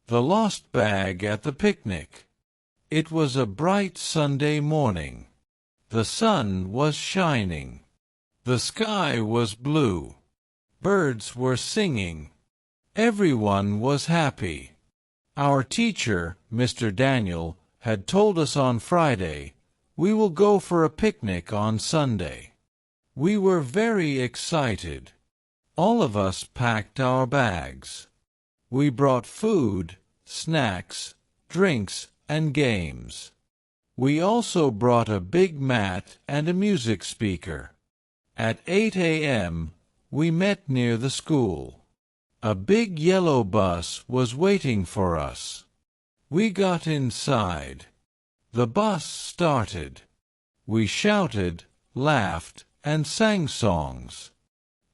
The lost bag at the picnic. It was a bright Sunday morning. The sun was shining. The sky was blue. Birds were singing. Everyone was happy. Our teacher, Mr. Daniel, had told us on Friday, "We will go for a picnic on Sunday." We were very excited. All of us packed our bags. We brought food, snacks, drinks, and games. We also brought a big mat and a music speaker. At 8 a.m., we met near the school. A big yellow bus was waiting for us. We got inside. The bus started. We shouted, laughed, and sang songs.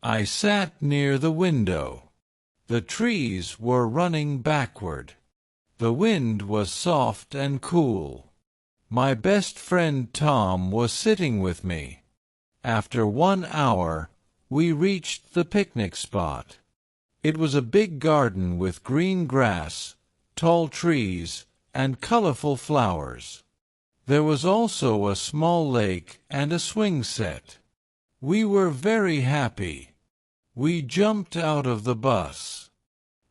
I sat near the window. The trees were running backward. The wind was soft and cool. My best friend Tom was sitting with me. After 1 hour, we reached the picnic spot. It was a big garden with green grass, tall trees, and colorful flowers. There was also a small lake and a swing set. We were very happy. We jumped out of the bus.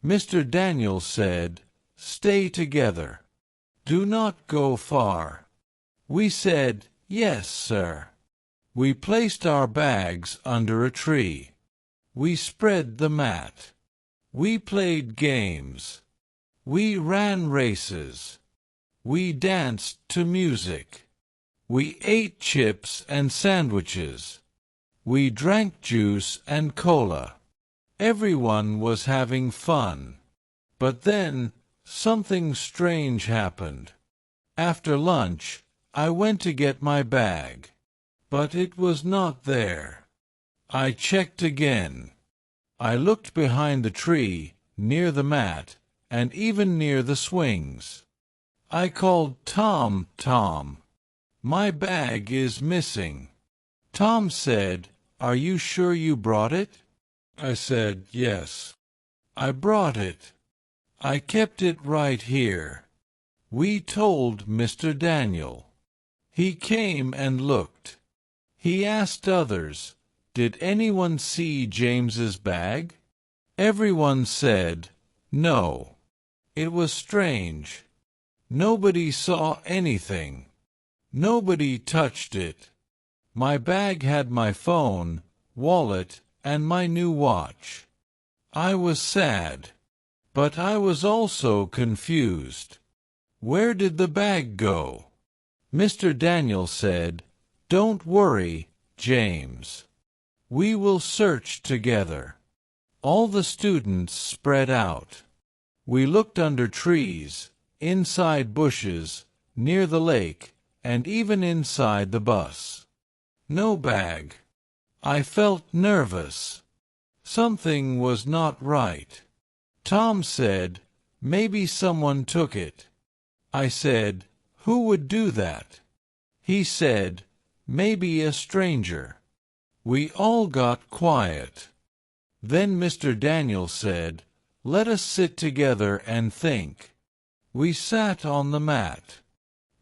Mr. Daniel said, "Stay together. Do not go far." We said, "Yes, sir." We placed our bags under a tree. We spread the mat. We played games. We ran races. We danced to music. We ate chips and sandwiches. We drank juice and cola. Everyone was having fun. But then, something strange happened. After lunch, I went to get my bag. But it was not there. I checked again. I looked behind the tree, near the mat, and even near the swings. I called Tom, "Tom, my bag is missing." Tom said, "Are you sure you brought it?" I said, "Yes. I brought it. I kept it right here." We told Mr. Daniel. He came and looked. He asked others, "Did anyone see James's bag?" Everyone said, "No." It was strange. Nobody saw anything. Nobody touched it. My bag had my phone, wallet, and my new watch. I was sad. But I was also confused. Where did the bag go? Mr. Daniel said, "Don't worry, James. We will search together." All the students spread out. We looked under trees, inside bushes, near the lake, and even inside the bus. No bag. I felt nervous. Something was not right. Tom said, "Maybe someone took it." I said, "Who would do that?" He said, "Maybe a stranger." We all got quiet. Then Mr. Daniel said, "Let us sit together and think." We sat on the mat.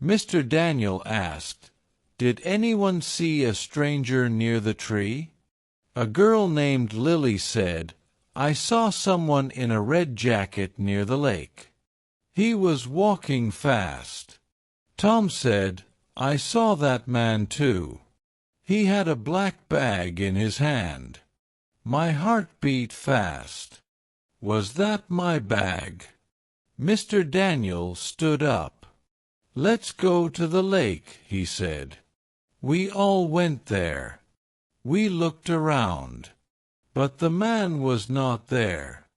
Mr. Daniel asked, "Did anyone see a stranger near the tree?" A girl named Lily said, "I saw someone in a red jacket near the lake. He was walking fast." Tom said, "I saw that man too. He had a black bag in his hand." My heart beat fast. Was that my bag? Mr. Daniel stood up. "Let's go to the lake," he said. We all went there. We looked around. But the man was not there.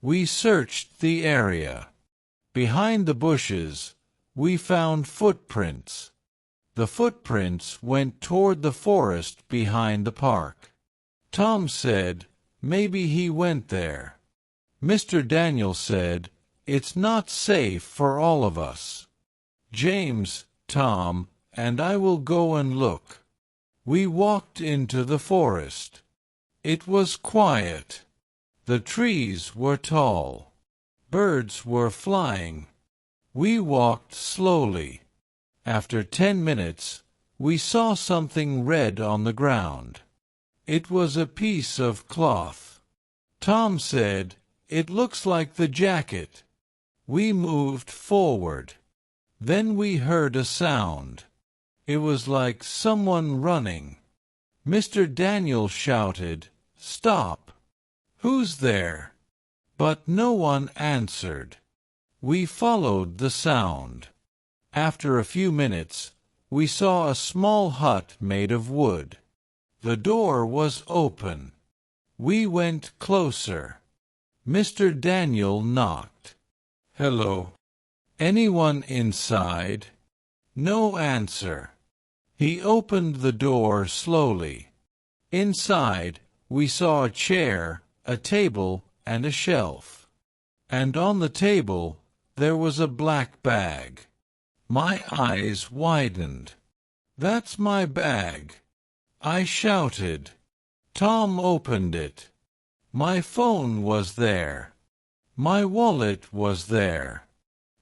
We searched the area. Behind the bushes, we found footprints. The footprints went toward the forest behind the park. Tom said, "Maybe he went there." Mr. Daniel said, "It's not safe for all of us. James, Tom, and I will go and look." We walked into the forest. It was quiet. The trees were tall. Birds were flying. We walked slowly. After 10 minutes, we saw something red on the ground. It was a piece of cloth. Tom said, "It looks like the jacket." We moved forward. Then we heard a sound. It was like someone running. Mr. Daniel shouted, "Stop! Who's there?" But no one answered. We followed the sound. After a few minutes, we saw a small hut made of wood. The door was open. We went closer. Mr. Daniel knocked. "Hello. Anyone inside?" No answer. He opened the door slowly. Inside, we saw a chair, a table, and a shelf. And on the table, there was a black bag. My eyes widened. "That's my bag!" I shouted. Tom opened it. My phone was there. My wallet was there.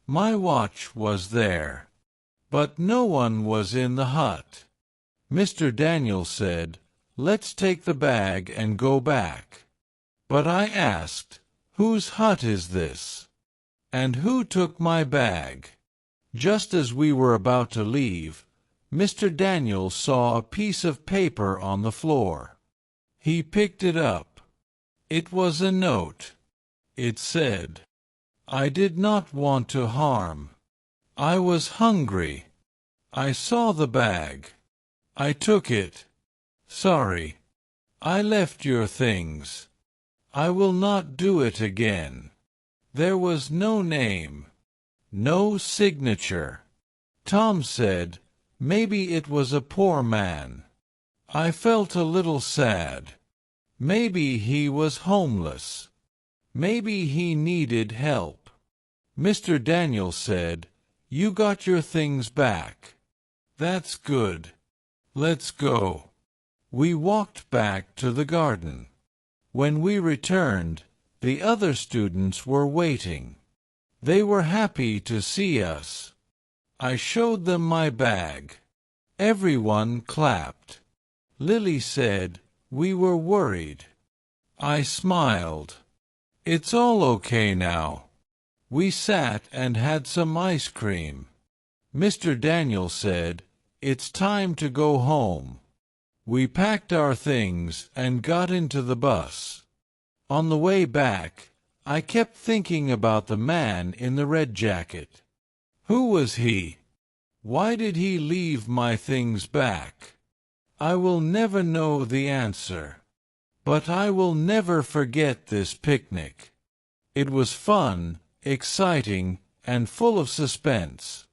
My watch was there. But no one was in the hut. Mr. Daniel said, "Let's take the bag and go back." But I asked, "Whose hut is this? And who took my bag?" Just as we were about to leave, Mr. Daniel saw a piece of paper on the floor. He picked it up. It was a note. It said, "I did not want to harm. I was hungry. I saw the bag. I took it. Sorry. I left your things. I will not do it again." There was no name. No signature. Tom said, "Maybe it was a poor man." I felt a little sad. Maybe he was homeless. Maybe he needed help. Mr. Daniel said, "You got your things back. That's good. Let's go." We walked back to the garden. When we returned, the other students were waiting. They were happy to see us. I showed them my bag. Everyone clapped. Lily said, "We were worried." I smiled. "It's all okay now." We sat and had some ice cream. Mr. Daniel said, "It's time to go home." We packed our things and got into the bus. On the way back, I kept thinking about the man in the red jacket. Who was he? Why did he leave my things back? I will never know the answer. But I will never forget this picnic. It was fun, exciting, and full of suspense.